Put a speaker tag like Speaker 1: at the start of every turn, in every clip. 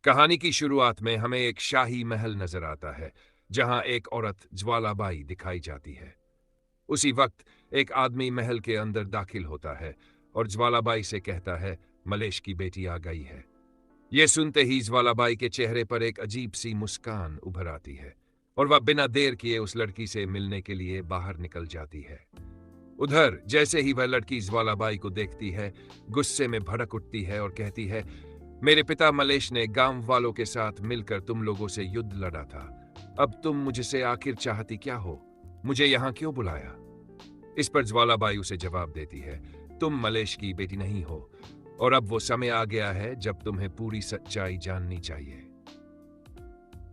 Speaker 1: कहानी की शुरुआत में हमें एक शाही महल नजर आता है, जहां एक औरत ज्वालाबाई दिखाई जाती है। उसी वक्त एक आदमी महल के अंदर दाखिल होता है और ज्वालाबाई से कहता है, मलेश की बेटी आ गई है। यह सुनते ही ज्वालाबाई के चेहरे पर एक अजीब सी मुस्कान उभर आती है और वह बिना देर किए उस लड़की से मिलने के लिए बाहर निकल जाती है। उधर जैसे ही वह लड़की ज्वालाबाई को देखती है, गुस्से में भड़क उठती है और कहती है, मेरे पिता मलेश ने गांव वालों के साथ मिलकर तुम लोगों से युद्ध लड़ा था। अब तुम मुझसे आखिर चाहती क्या हो? मुझे यहां क्यों बुलाया? इस पर ज्वालाबाई उसे जवाब देती है, तुम मलेश की बेटी नहीं हो और अब वो समय आ गया है जब तुम्हें पूरी सच्चाई जाननी चाहिए।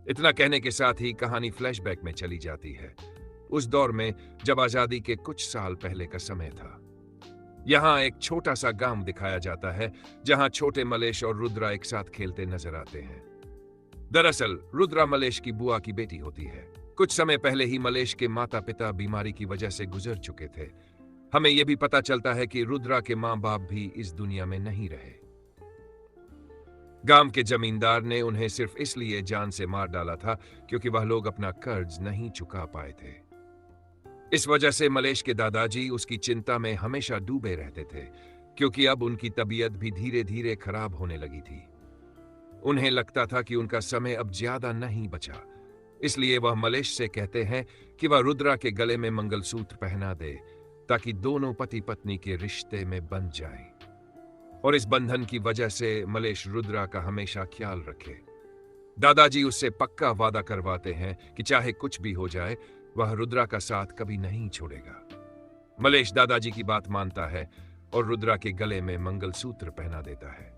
Speaker 1: इतना कहने के साथ ही कहानी फ्लैशबैक में चली जाती है, उस दौर में जब आजादी के कुछ साल पहले का समय था। यहां एक छोटा सा गांव दिखाया जाता है, जहां छोटे मलेश और रुद्रा एक साथ खेलते नजर आते हैं। दरअसल रुद्रा मलेश की बुआ की बेटी होती है। कुछ समय पहले ही मलेश के माता पिता बीमारी की वजह से गुजर चुके थे। हमें यह भी पता चलता है कि रुद्रा के मां बाप भी इस दुनिया में नहीं रहे। गांव के जमींदार ने उन्हें सिर्फ इसलिए जान से मार डाला था क्योंकि वह लोग अपना कर्ज नहीं चुका पाए थे। इस वजह से मलेश के दादाजी उसकी चिंता में हमेशा डूबे रहते थे, क्योंकि अब उनकी तबीयत भी धीरे धीरे खराब होने लगी थी। उन्हें लगता था कि उनका समय अब ज्यादा नहीं बचा, इसलिए वह मलेश से कहते हैं कि वह रुद्रा के गले में मंगलसूत्र पहना दे, ताकि दोनों पति पत्नी के रिश्ते में बंध जाएं। और इस बंधन की वजह से मलेश रुद्रा का हमेशा ख्याल रखे। दादाजी उससे पक्का वादा करवाते हैं कि चाहे कुछ भी हो जाए, वह रुद्रा का साथ कभी नहीं छोड़ेगा। मलेश दादाजी की बात मानता है और रुद्रा के गले में मंगलसूत्र पहना देता है।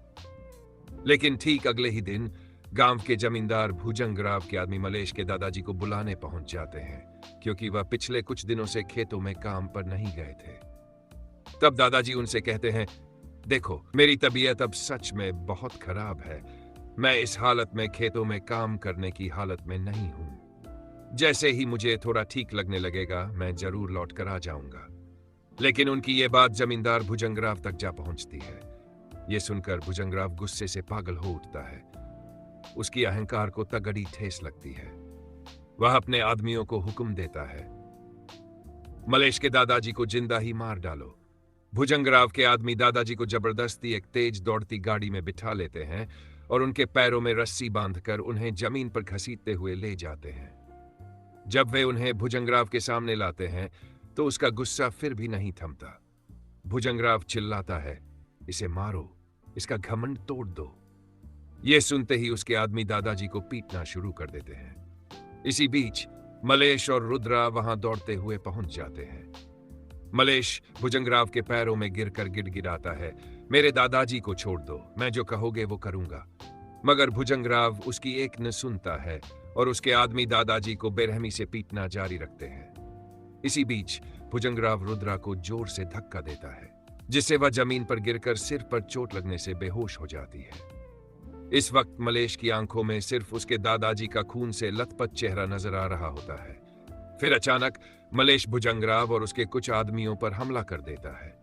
Speaker 1: लेकिन ठीक अगले ही दिन गांव के जमींदार भुजंगराव के आदमी मलेश के दादाजी को बुलाने पहुंच जाते हैं, क्योंकि वह पिछले कुछ दिनों से खेतों में काम पर नहीं गए थे। तब दादाजी उनसे कहते हैं, देखो, मेरी तबीयत अब सच में बहुत खराब है। मैं इस हालत में खेतों में काम करने की हालत में नहीं हूं। जैसे ही मुझे थोड़ा ठीक लगने लगेगा, मैं जरूर लौट कर आ जाऊंगा। लेकिन उनकी ये बात जमींदार भुजंगराव तक जा पहुंचती है। ये सुनकर भुजंगराव गुस्से से पागल हो उठता है। उसकी अहंकार को तगड़ी ठेस लगती है। वह अपने आदमियों को हुक्म देता है, मलेश के दादाजी को जिंदा ही मार डालो। भुजंगराव के आदमी दादाजी को जबरदस्ती एक तेज दौड़ती गाड़ी में बिठा लेते हैं और उनके पैरों में रस्सी बांधकर उन्हें जमीन पर घसीटते हुए ले जाते हैं। जब वे उन्हें भुजंगराव के सामने लाते हैं तो उसका गुस्सा फिर भी नहीं थमता। भुजंगराव चिल्लाता है, इसे मारो, इसका घमंड तोड़ दो। यह सुनते ही उसके आदमी दादाजी को पीटना शुरू कर देते हैं। इसी बीच मलेश और रुद्रा वहां दौड़ते हुए पहुंच जाते हैं। मलेश भुजंगराव के पैरों में गिरकर गिड़गिड़ाता है, मेरे दादाजी को छोड़ दो, मैं जो कहोगे वो करूंगा। मगर भुजंगराव उसकी एक न सुनता है और उसके आदमी दादाजी को बेरहमी से पीटना जारी रखते हैं। इसी बीच भुजंगराव रुद्रा को जोर से धक्का देता है, जिससे वह जमीन पर गिरकर सिर पर चोट लगने से बेहोश हो जाती है। इस वक्त मलेश की आंखों में सिर्फ उसके दादाजी का खून से लथपथ चेहरा नजर आ रहा होता है। फिर अचानक मलेश भुजंगराव और उसके कुछ आदमियों पर हमला कर देता है।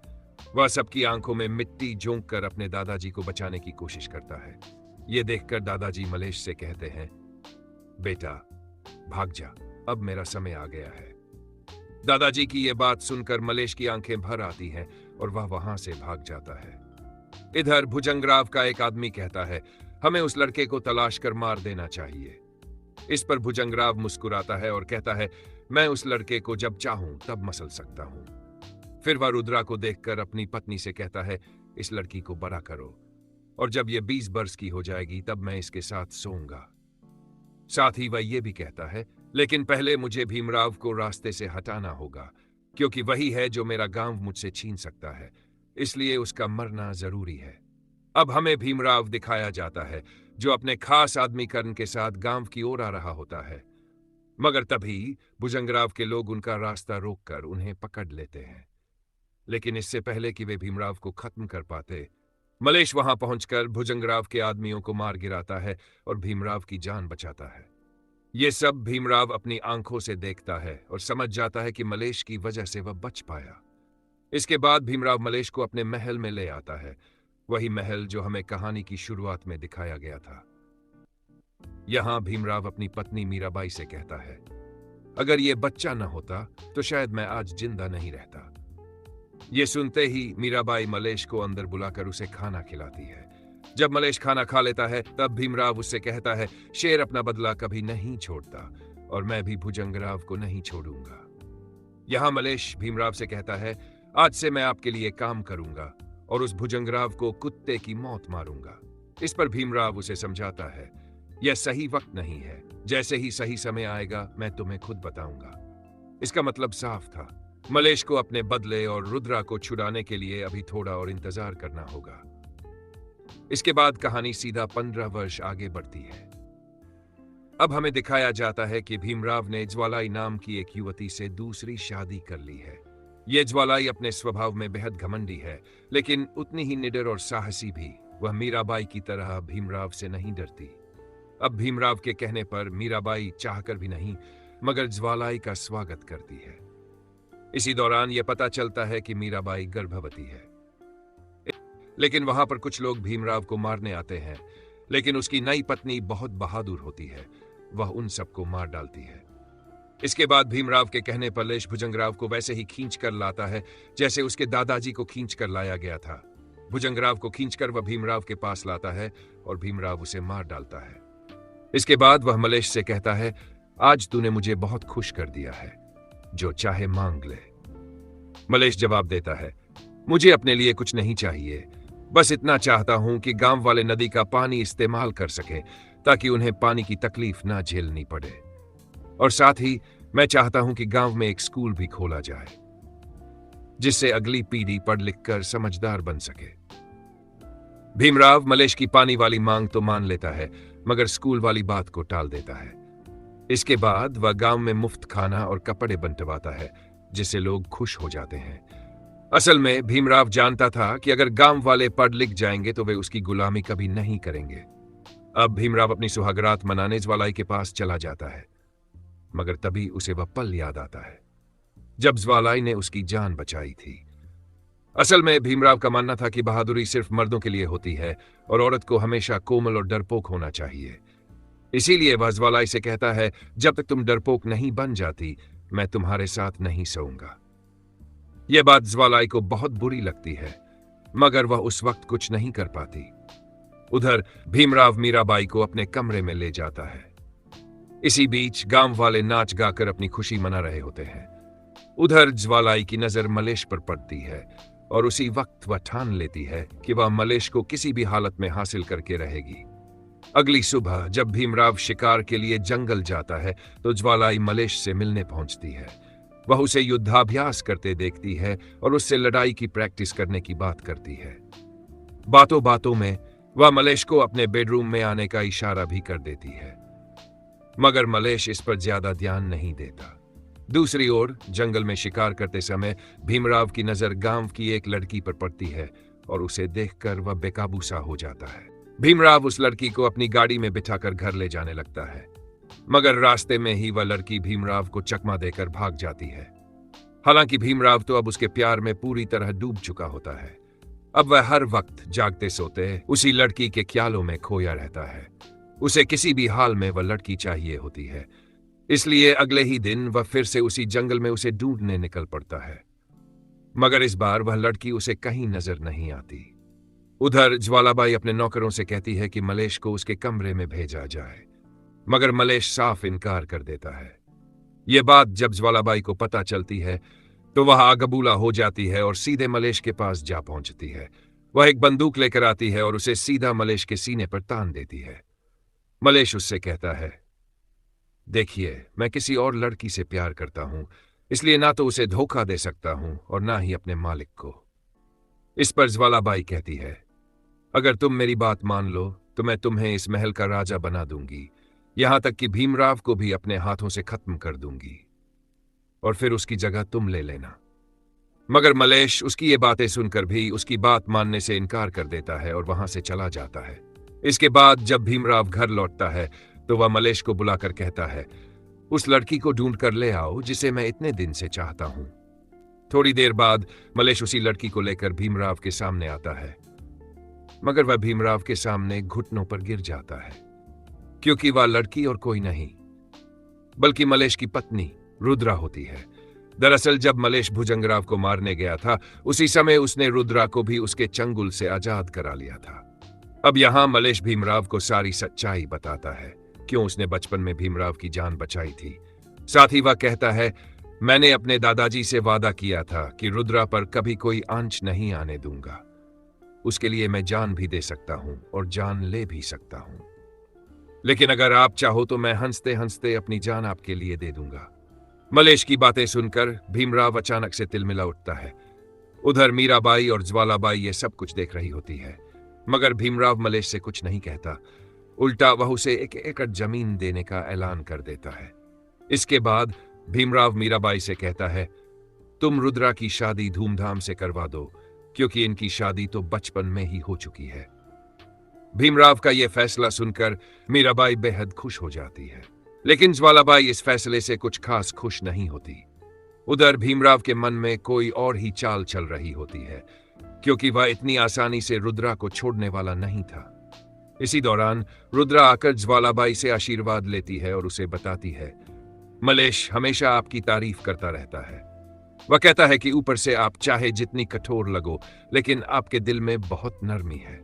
Speaker 1: वह सबकी आंखों में मिट्टी झोंक कर अपने दादाजी को बचाने की कोशिश करता है। यह देखकर दादाजी मलेश से कहते हैं, बेटा भाग जा, अब मेरा समय आ गया है। दादाजी की यह बात सुनकर मलेश की आंखें भर आती हैं और वह वहां से भाग जाता है। इधर भुजंगराव का एक आदमी कहता है, हमें उस लड़के को तलाश कर मार देना चाहिए। इस पर भुजंगराव मुस्कुराता है और कहता है, मैं उस लड़के को जब चाहूं तब मसल सकता हूं। फिर वह रुद्रा को देखकर अपनी पत्नी से कहता है, इस लड़की को बड़ा करो और जब यह 20 वर्ष की हो जाएगी तब मैं इसके साथ सोऊंगा। साथ ही वह यह भी कहता है, लेकिन पहले मुझे भीमराव को रास्ते से हटाना होगा, क्योंकि वही है जो मेरा गांव मुझसे छीन सकता है, इसलिए उसका मरना जरूरी है। अब हमें भीमराव दिखाया जाता है, जो अपने खास आदमी कर्ण के साथ गांव की ओर आ रहा होता है। मगर तभी भुजंगराव के लोग उनका रास्ता रोककर उन्हें पकड़ लेते हैं। लेकिन इससे पहले कि वे भीमराव को खत्म कर पाते, मलेश वहां पहुंचकर भुजंगराव के आदमियों को मार गिराता है और भीमराव की जान बचाता है। ये सब भीमराव अपनी आंखों से देखता है और समझ जाता है कि मलेश की वजह से वह बच पाया। इसके बाद भीमराव मलेश को अपने महल में ले आता है, वही महल जो हमें कहानी की शुरुआत में दिखाया गया था। यहाँ भीमराव अपनी पत्नी मीराबाई से कहता है, अगर ये बच्चा न होता तो शायद मैं आज जिंदा नहीं रहता। ये सुनते ही मीराबाई मलेश को अंदर बुलाकर उसे खाना खिलाती है। जब मलेश खाना खा लेता है तब भीमराव उससे कहता है, शेर अपना बदला कभी नहीं छोड़ता और मैं भी भुजंगराव को नहीं छोड़ूंगा। यहाँ मलेश भीमराव से कहता है, आज से मैं आपके लिए काम करूंगा और उस भुजंगराव को कुत्ते की मौत मारूंगा। इस पर भीमराव उसे समझाता है, यह सही वक्त नहीं है, जैसे ही सही समय आएगा मैं तुम्हें खुद बताऊंगा। इसका मतलब साफ था, मलेश को अपने बदले और रुद्रा को छुड़ाने के लिए अभी थोड़ा और इंतजार करना होगा। इसके बाद कहानी सीधा 15 वर्ष आगे बढ़ती है। अब हमें दिखाया जाता है कि भीमराव ने ज्वालाई नाम की एक युवती से दूसरी शादी कर ली है। यह ज्वालाई अपने स्वभाव में बेहद घमंडी है, लेकिन उतनी ही निडर और साहसी भी। वह मीराबाई की तरह भीमराव से नहीं डरती। अब भीमराव के कहने पर मीराबाई चाहकर भी नहीं मगर ज्वालाई का स्वागत करती है। इसी दौरान यह पता चलता है कि मीराबाई गर्भवती है। लेकिन वहां पर कुछ लोग भीमराव को मारने आते हैं, लेकिन उसकी नई पत्नी बहुत बहादुर होती है, वह उन सबको मार डालती है। इसके बाद भीमराव के कहने पर मलेश भुजंगराव को वैसे ही खींच कर लाता है जैसे उसके दादाजी को खींच कर लाया गया था। भुजंगराव को खींचकर वह भीमराव के पास लाता है और भीमराव उसे मार डालता है। इसके बाद वह मलेश से कहता है, आज तूने मुझे बहुत खुश कर दिया है, जो चाहे मांग ले। मलेश जवाब देता है, मुझे अपने लिए कुछ नहीं चाहिए, बस इतना चाहता हूं कि गांव वाले नदी का पानी इस्तेमाल कर सके ताकि उन्हें पानी की तकलीफ ना झेलनी पड़े। और साथ ही मैं चाहता हूं कि गांव में एक स्कूल भी खोला जाए जिससे अगली पीढ़ी पढ़ लिख कर समझदार बन सके। भीमराव मलेश की पानी वाली मांग तो मान लेता है मगर स्कूल वाली बात को टाल देता है। इसके बाद वह गांव में मुफ्त खाना और कपड़े बंटवाता है जिससे लोग खुश हो जाते हैं। असल में भीमराव जानता था कि अगर गांव वाले पढ़ लिख जाएंगे तो वे उसकी गुलामी कभी नहीं करेंगे। अब भीमराव अपनी सुहागरात मनाने ज्वालाई के पास चला जाता है, मगर तभी उसे वह पल याद आता है जब ज्वालाई ने उसकी जान बचाई थी। असल में भीमराव का मानना था कि बहादुरी सिर्फ मर्दों के लिए होती है और औरत को हमेशा कोमल और डरपोक होना चाहिए। इसीलिए वह ज्वालाई से कहता है, जब तक तुम डरपोक नहीं बन जाती मैं तुम्हारे साथ नहीं सोऊंगा। यह बात ज्वालाई को बहुत बुरी लगती है, मगर वह उस वक्त कुछ नहीं कर पाती। उधर भीमराव मीराबाई को अपने कमरे में ले जाता है। इसी बीच गांव वाले नाच गाकर अपनी खुशी मना रहे होते हैं। उधर ज्वालाई की नजर मलेश पर पड़ती है और उसी वक्त वह ठान लेती है कि वह मलेश को किसी भी हालत में हासिल करके रहेगी। अगली सुबह जब भीमराव शिकार के लिए जंगल जाता है तो ज्वालाई मलेश से मिलने पहुंचती है। वह उसे युद्धाभ्यास करते देखती है और उससे लड़ाई की प्रैक्टिस करने की बात करती है। बातों बातों में वह मलेश को अपने बेडरूम में आने का इशारा भी कर देती है, मगर मलेश इस पर ज्यादा ध्यान नहीं देता। दूसरी ओर जंगल में शिकार करते समय भीमराव की नजर गांव की एक लड़की पर पड़ती है और उसे देखकर वह बेकाबू सा हो जाता है। भीमराव उस लड़की को अपनी गाड़ी में बिठाकर घर ले जाने लगता है, मगर रास्ते में ही वह लड़की भीमराव को चकमा देकर भाग जाती है। हालांकि भीमराव तो अब उसके प्यार में पूरी तरह डूब चुका होता है। अब वह हर वक्त जागते सोते उसी लड़की के ख्यालों में खोया रहता है। उसे किसी भी हाल में वह लड़की चाहिए होती है, इसलिए अगले ही दिन वह फिर से उसी जंगल में उसे ढूंढने निकल पड़ता है, मगर इस बार वह लड़की उसे कहीं नजर नहीं आती। उधर ज्वालाबाई अपने नौकरों से कहती है कि मलेश को उसके कमरे में भेजा जाए, मगर मलेश साफ इनकार कर देता है। यह बात जब ज्वालाबाई को पता चलती है तो वह आगबूला हो जाती है और सीधे मलेश के पास जा पहुंचती है। वह एक बंदूक लेकर आती है और उसे सीधा मलेश के सीने पर तान देती है। मलेश उससे कहता है, देखिए मैं किसी और लड़की से प्यार करता हूं, इसलिए ना तो उसे धोखा दे सकता हूं और ना ही अपने मालिक को। इस पर ज्वालाबाई कहती है, अगर तुम मेरी बात मान लो तो मैं तुम्हें इस महल का राजा बना दूंगी, यहां तक कि भीमराव को भी अपने हाथों से खत्म कर दूंगी और फिर उसकी जगह तुम ले लेना। मगर मलेश उसकी ये बातें सुनकर भी उसकी बात मानने से इनकार कर देता है और वहां से चला जाता है। इसके बाद जब भीमराव घर लौटता है तो वह मलेश को बुलाकर कहता है, उस लड़की को ढूंढ कर ले आओ जिसे मैं इतने दिन से चाहता हूं। थोड़ी देर बाद मलेश उसी लड़की को लेकर भीमराव के सामने आता है, मगर वह भीमराव के सामने घुटनों पर गिर जाता है। क्योंकि वह लड़की और कोई नहीं बल्कि मलेश की पत्नी रुद्रा होती है। दरअसल जब मलेश भुजंगराव को मारने गया था, उसी समय उसने रुद्रा को भी उसके चंगुल से आजाद करा लिया था। अब यहां मलेश भीमराव को सारी सच्चाई बताता है, क्यों उसने बचपन में भीमराव की जान बचाई थी। साथ ही वह कहता है, मैंने अपने दादाजी से वादा किया था कि रुद्रा पर कभी कोई आंच नहीं आने दूंगा। उसके लिए मैं जान भी दे सकता हूं और जान ले भी सकता हूं, लेकिन अगर आप चाहो तो मैं हंसते हंसते अपनी जान आपके लिए दे दूंगा। मलेश की बातें सुनकर भीमराव अचानक से तिलमिला उठता है। उधर मीराबाई और ज्वालाबाई ये सब कुछ देख रही होती है, मगर भीमराव मलेश से कुछ नहीं कहता। उल्टा वह उसे 1 एकड़ जमीन देने का ऐलान कर देता है। इसके बाद भीमराव मीराबाई से कहता है, तुम रुद्रा की शादी धूमधाम से करवा दो, क्योंकि इनकी शादी तो बचपन में ही हो चुकी है। भीमराव का यह फैसला सुनकर मीराबाई बेहद खुश हो जाती है, लेकिन ज्वालाबाई इस फैसले से कुछ खास खुश नहीं होती। उधर भीमराव के मन में कोई और ही चाल चल रही होती है, क्योंकि वह इतनी आसानी से रुद्रा को छोड़ने वाला नहीं था। इसी दौरान रुद्रा आकर ज्वालाबाई से आशीर्वाद लेती है और उसे बताती है, मलेश हमेशा आपकी तारीफ करता रहता है। वह कहता है कि ऊपर से आप चाहे जितनी कठोर लगो, लेकिन आपके दिल में बहुत नरमी है।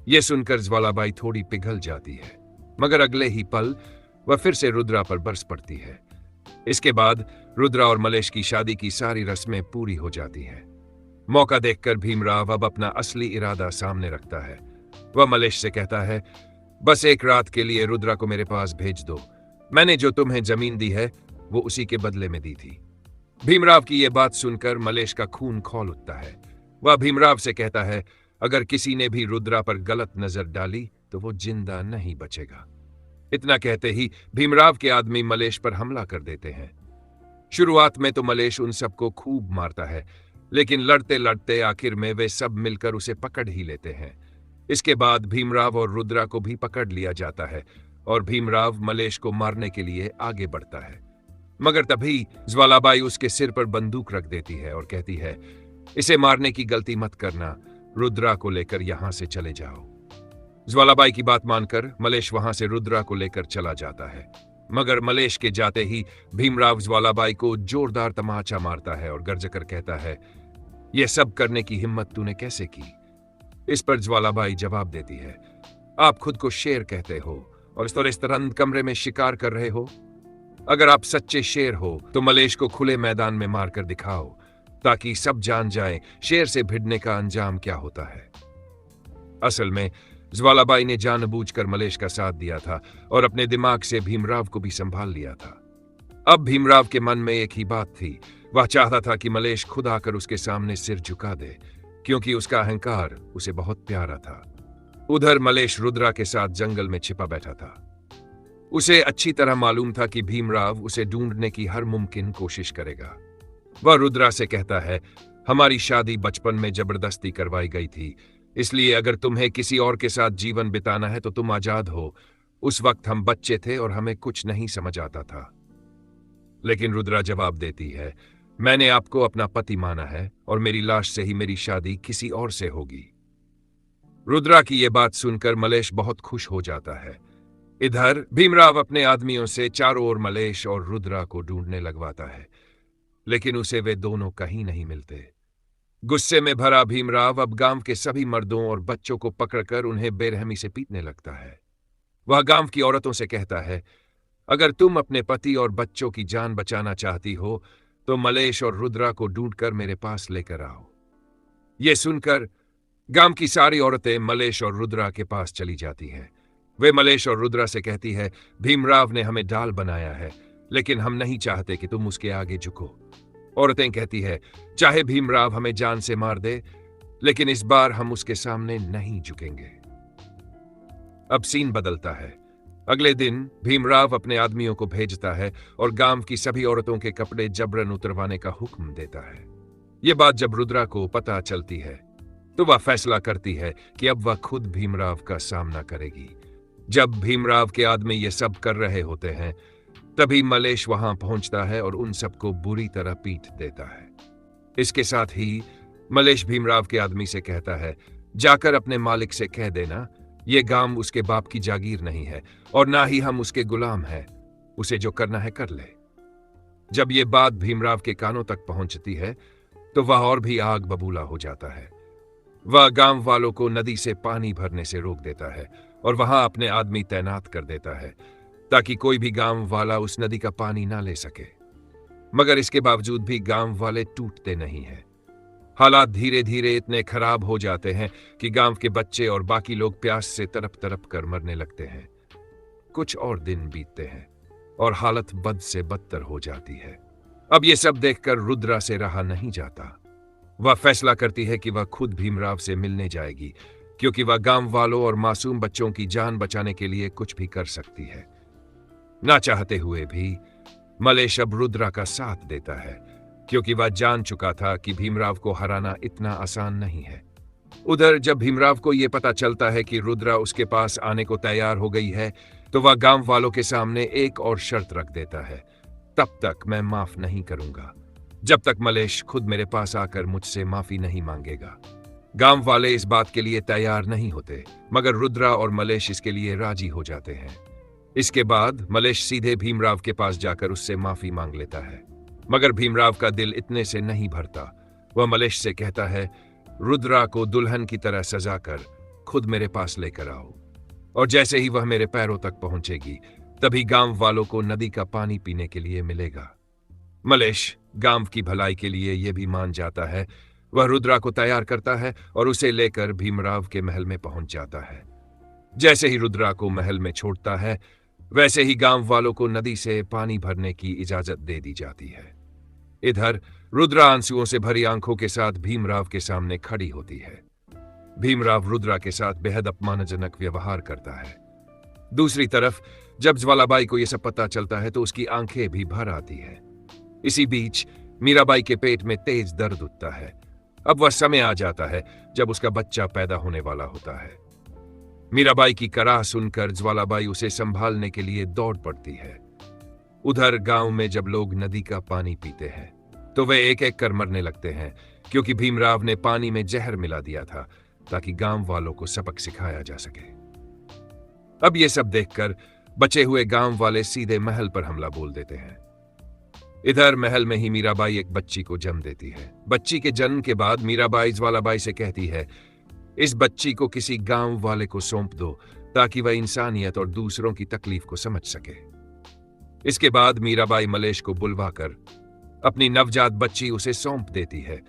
Speaker 1: यह सुनकर ज्वालाबाई थोड़ी पिघल जाती है, मगर अगले ही पल वह फिर से रुद्रा पर बरस पड़ती है। इसके बाद रुद्रा और मलेश की शादी की सारी रस्में पूरी हो जाती हैं। मौका देखकर भीमराव अब अपना असली इरादा सामने रखता है। वह मलेश से कहता है, बस एक रात के लिए रुद्रा को मेरे पास भेज दो। मैंने जो तुम्हें जमीन दी है वो उसी के बदले में दी थी। भीमराव की यह बात सुनकर मलेश का खून खौल उठता है। वह भीमराव से कहता है, अगर किसी ने भी रुद्रा पर गलत नजर डाली तो वो जिंदा नहीं बचेगा। इतना कहते ही भीमराव के आदमी मलेश पर हमला कर देते हैं। शुरुआत में तो मलेश उन सबको खूब मारता है, लेकिन लड़ते लड़ते आखिर में वे सब मिलकर उसे पकड़ ही लेते हैं। इसके बाद भीमराव और रुद्रा को भी पकड़ लिया जाता है और भीमराव मलेश को मारने के लिए आगे बढ़ता है, मगर तभी ज्वालाबाई उसके सिर पर बंदूक रख देती है और कहती है, इसे मारने की गलती मत करना, रुद्रा को लेकर यहां से चले जाओ। ज्वालाबाई की बात मानकर मलेश वहां से रुद्रा को लेकर चला जाता है, मगर मलेश के जाते ही भीमराव ज्वालाबाई को जोरदार तमाचा मारता है और गरजकर कहता है, यह सब करने की हिम्मत तूने कैसे की? इस पर ज्वालाबाई जवाब देती है, आप खुद को शेर कहते हो और इस तरह कमरे में शिकार कर रहे हो। अगर आप सच्चे शेर हो तो मलेश को खुले मैदान में मारकर दिखाओ, ताकि सब जान जाएं शेर से भिड़ने का अंजाम क्या होता है। असल में ज्वालाबाई ने जानबूझकर मलेश का साथ दिया था और अपने दिमाग से भीमराव को भी संभाल लिया था। अब भीमराव के मन में एक ही बात थी, वह चाहता था कि मलेश खुद आकर उसके सामने सिर झुका दे, क्योंकि उसका अहंकार उसे बहुत प्यारा था। उधर मलेश रुद्रा के साथ जंगल में छिपा बैठा था। उसे अच्छी तरह मालूम था कि भीमराव उसे ढूंढने की हर मुमकिन कोशिश करेगा। वह रुद्रा से कहता है, हमारी शादी बचपन में जबरदस्ती करवाई गई थी, इसलिए अगर तुम्हें किसी और के साथ जीवन बिताना है तो तुम आजाद हो। उस वक्त हम बच्चे थे और हमें कुछ नहीं समझ आता था। लेकिन रुद्रा जवाब देती है, मैंने आपको अपना पति माना है और मेरी लाश से ही मेरी शादी किसी और से होगी। रुद्रा की यह बात सुनकर मलेश बहुत खुश हो जाता है। इधर भीमराव अपने आदमियों से चारों ओर मलेश और रुद्रा को ढूंढने लगवाता है, लेकिन उसे वे दोनों कहीं नहीं मिलते। गुस्से में भरा भीमराव अब गांव के सभी मर्दों और बच्चों को पकड़कर उन्हें बेरहमी से पीटने लगता है। वह गांव की औरतों से कहता है, अगर तुम अपने पति और बच्चों की जान बचाना चाहती हो तो मलेश और रुद्रा को ढूंढकर मेरे पास लेकर आओ। यह सुनकर गांव की सारी औरतें मलेश और रुद्रा के पास चली जाती हैं। वे मलेश और रुद्रा से कहती है, भीमराव ने हमें डाल बनाया है, लेकिन हम नहीं चाहते कि तुम उसके आगे झुको। औरतें कहती है, चाहे भीमराव हमें जान से मार दे, लेकिन इस बार हम उसके सामने नहीं झुकेंगे। अब सीन बदलता है। अगले दिन भीमराव अपने आदमियों को भेजता है और गांव की सभी औरतों के कपड़े जबरन उतरवाने का हुक्म देता है। यह बात जब रुद्रा को पता चलती है तो वह फैसला करती है कि अब वह खुद भीमराव का सामना करेगी। जब भीमराव के आदमी ये सब कर रहे होते हैं, तभी मलेश वहां पहुंचता है और उन सबको बुरी तरह पीट देता है। इसके साथ ही मलेश भीमराव के आदमी से कहता है, जाकर अपने मालिक से कह देना ये गांव उसके बाप की जागीर नहीं है और ना ही हम उसके गुलाम हैं। उसे जो करना है कर ले। जब ये बात भीमराव के कानों तक पहुंचती है तो वह और भी आग बबूला हो जाता है। वह गांव वालों को नदी से पानी भरने से रोक देता है और वहां अपने आदमी तैनात कर देता है ताकि कोई भी गांव वाला उस नदी का पानी ना ले सके। मगर इसके बावजूद भी गांव वाले टूटते नहीं हैं। हालात धीरे धीरे इतने खराब हो जाते हैं कि गांव के बच्चे और बाकी लोग प्यास से तड़प तड़प कर मरने लगते हैं। कुछ और दिन बीतते हैं और हालत बद से बदतर हो जाती है। अब ये सब देखकर रुद्रा से रहा नहीं जाता। वह फैसला करती है कि वह खुद भीमराव से मिलने जाएगी, क्योंकि वह गांव वालों और मासूम बच्चों की जान बचाने के लिए कुछ भी कर सकती है। ना चाहते हुए भी मलेश अब रुद्रा का साथ देता है, क्योंकि वह जान चुका था कि भीमराव को हराना इतना आसान नहीं है। उधर जब भीमराव को यह पता चलता है कि रुद्रा उसके पास आने को तैयार हो गई है, तो वह गांव वालों के सामने एक और शर्त रख देता है। तब तक मैं माफ नहीं करूंगा जब तक मलेश खुद मेरे पास आकर मुझसे माफी नहीं मांगेगा। गांव वाले इस बात के लिए तैयार नहीं होते, मगर रुद्रा और मलेश इसके लिए राजी हो जाते हैं। इसके बाद मलेश सीधे भीमराव के पास जाकर उससे माफी मांग लेता है, मगर भीमराव का दिल इतने से नहीं भरता। वह मलेश से कहता है, रुद्रा को दुल्हन की तरह सजा कर खुद मेरे पास लेकर आओ, और जैसे ही वह मेरे पैरों तक पहुंचेगी तभी गांव वालों को नदी का पानी पीने के लिए मिलेगा। मलेश गांव की भलाई के लिए यह भी मान जाता है। वह रुद्रा को तैयार करता है और उसे लेकर भीमराव के महल में पहुंच जाता है। जैसे ही रुद्रा को महल में छोड़ता है, वैसे ही गांव वालों को नदी से पानी भरने की इजाजत दे दी जाती है। इधर रुद्रा आंसुओं से भरी आंखों के साथ भीमराव के सामने खड़ी होती है। भीमराव रुद्रा के साथ बेहद अपमानजनक व्यवहार करता है। दूसरी तरफ जब ज्वालाबाई को यह सब पता चलता है तो उसकी आंखें भी भर आती है। इसी बीच मीराबाई के पेट में तेज दर्द उठता है। अब वह समय आ जाता है जब उसका बच्चा पैदा होने वाला होता है। मीराबाई की कराह सुनकर ज्वालाबाई उसे संभालने के लिए दौड़ पड़ती है। उधर गांव में जब लोग नदी का पानी पीते हैं तो वे एक एक कर मरने लगते हैं, क्योंकि भीमराव ने पानी में जहर मिला दिया था ताकि गांव वालों को सबक सिखाया जा सके। अब यह सब देखकर बचे हुए गांव वाले सीधे महल पर हमला बोल देते हैं। इधर महल में ही मीराबाई एक बच्ची को जन्म देती है। बच्ची के जन्म के बाद मीराबाई ज्वालाबाई से कहती है, इस बच्ची को किसी गांव वाले को सौंप दो ताकि वह इंसानियत और दूसरों की तकलीफ को समझ सके। इसके बाद मीराबाई मलेश को बुलवाकर अपनी नवजात बच्ची उसे सौंप देती है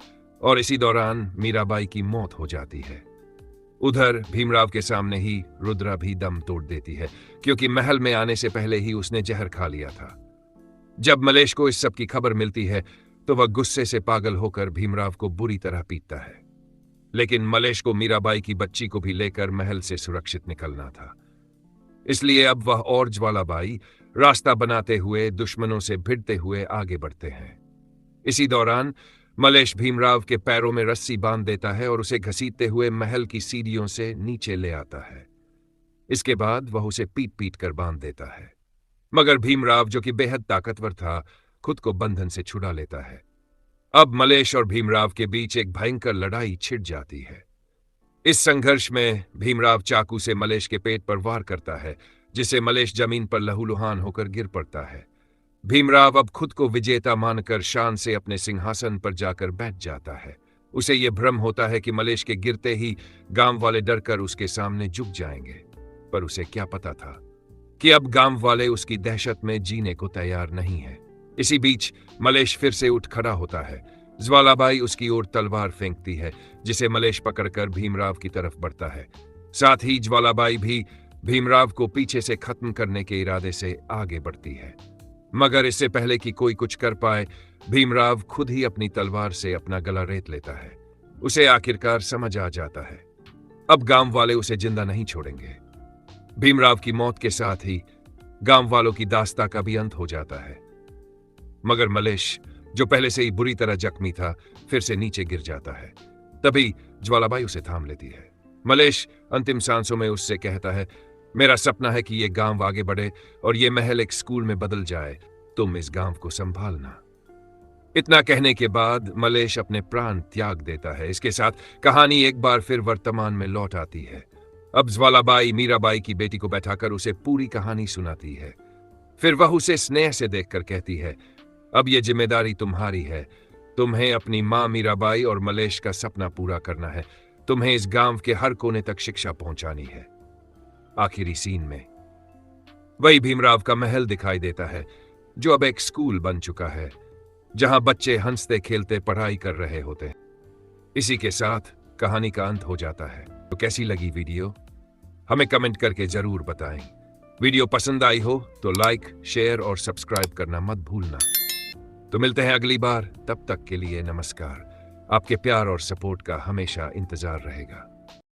Speaker 1: और इसी दौरान मीराबाई की मौत हो जाती है। उधर भीमराव के सामने ही रुद्रा भी दम तोड़ देती है, क्योंकि महल में आने से पहले ही उसने जहर खा लिया था। जब मलेश को इस सब की खबर मिलती है तो वह गुस्से से पागल होकर भीमराव को बुरी तरह पीटता है, लेकिन मलेश को मीराबाई की बच्ची को भी लेकर महल से सुरक्षित निकलना था। इसलिए अब वह और ज्वालाबाई रास्ता बनाते हुए दुश्मनों से भिड़ते हुए आगे बढ़ते हैं। इसी दौरान मलेश भीमराव के पैरों में रस्सी बांध देता है और उसे घसीटते हुए महल की सीढ़ियों से नीचे ले आता है। इसके बाद वह उसे पीट पीट कर बांध देता है, मगर भीमराव, जो कि बेहद ताकतवर था, खुद को बंधन से छुड़ा लेता है। अब मलेश और भीमराव के बीच एक भयंकर लड़ाई छिड़ जाती है। इस संघर्ष में भीमराव चाकू से मलेश के पेट पर वार करता है, जिससे मलेश जमीन पर लहूलुहान होकर गिर पड़ता है। भीमराव अब खुद को विजेता मानकर शान से अपने सिंहासन पर जाकर बैठ जाता है। उसे यह भ्रम होता है कि मलेश के गिरते ही गांव वाले डरकर उसके सामने झुक जाएंगे, पर उसे क्या पता था कि अब गांव वाले उसकी दहशत में जीने को तैयार नहीं है। इसी बीच मलेश फिर से उठ खड़ा होता है। ज्वालाबाई उसकी ओर तलवार फेंकती है, जिसे मलेश पकड़कर भीमराव की तरफ बढ़ता है। साथ ही ज्वालाबाई भी भीमराव को पीछे से खत्म करने के इरादे से आगे बढ़ती है, मगर इससे पहले कि कोई कुछ कर पाए, भीमराव खुद ही अपनी तलवार से अपना गला रेत लेता है। उसे आखिरकार समझ आ जाता है अब गांव वाले उसे जिंदा नहीं छोड़ेंगे। भीमराव की मौत के साथ ही गांव वालों की दास्ता का भी अंत हो जाता है, मगर मलेश, जो पहले से ही बुरी तरह जख्मी था, फिर से नीचे गिर जाता है। तभी ज्वालाबाई उसे थाम लेती है। मलेश अंतिम सांसों में उससे कहता है, मेरा सपना है कि यह गांव आगे बढ़े और यह महल एक स्कूल में बदल जाए। तुम इस गांव को संभालना। इतना कहने के बाद मलेश अपने प्राण त्याग देता है। इसके साथ कहानी एक बार फिर वर्तमान में लौट आती है। अब ज्वालाबाई मीराबाई की बेटी को बैठाकर उसे पूरी कहानी सुनाती है। फिर वह उसे स्नेह से देखकर कहती है, अब यह जिम्मेदारी तुम्हारी है। तुम्हें अपनी मां मीराबाई और मलेश का सपना पूरा करना है। तुम्हें इस गांव के हर कोने तक शिक्षा पहुंचानी है। आखिरी सीन में वही भीमराव का महल दिखाई देता है, जो अब एक स्कूल बन चुका है, जहां बच्चे हंसते खेलते पढ़ाई कर रहे होते हैं। इसी के साथ कहानी का अंत हो जाता है। तो कैसी लगी वीडियो, हमें कमेंट करके जरूर बताएं। वीडियो पसंद आई हो तो लाइक, शेयर और सब्सक्राइब करना मत भूलना। तो मिलते हैं अगली बार, तब तक के लिए नमस्कार। आपके प्यार और सपोर्ट का हमेशा इंतजार रहेगा।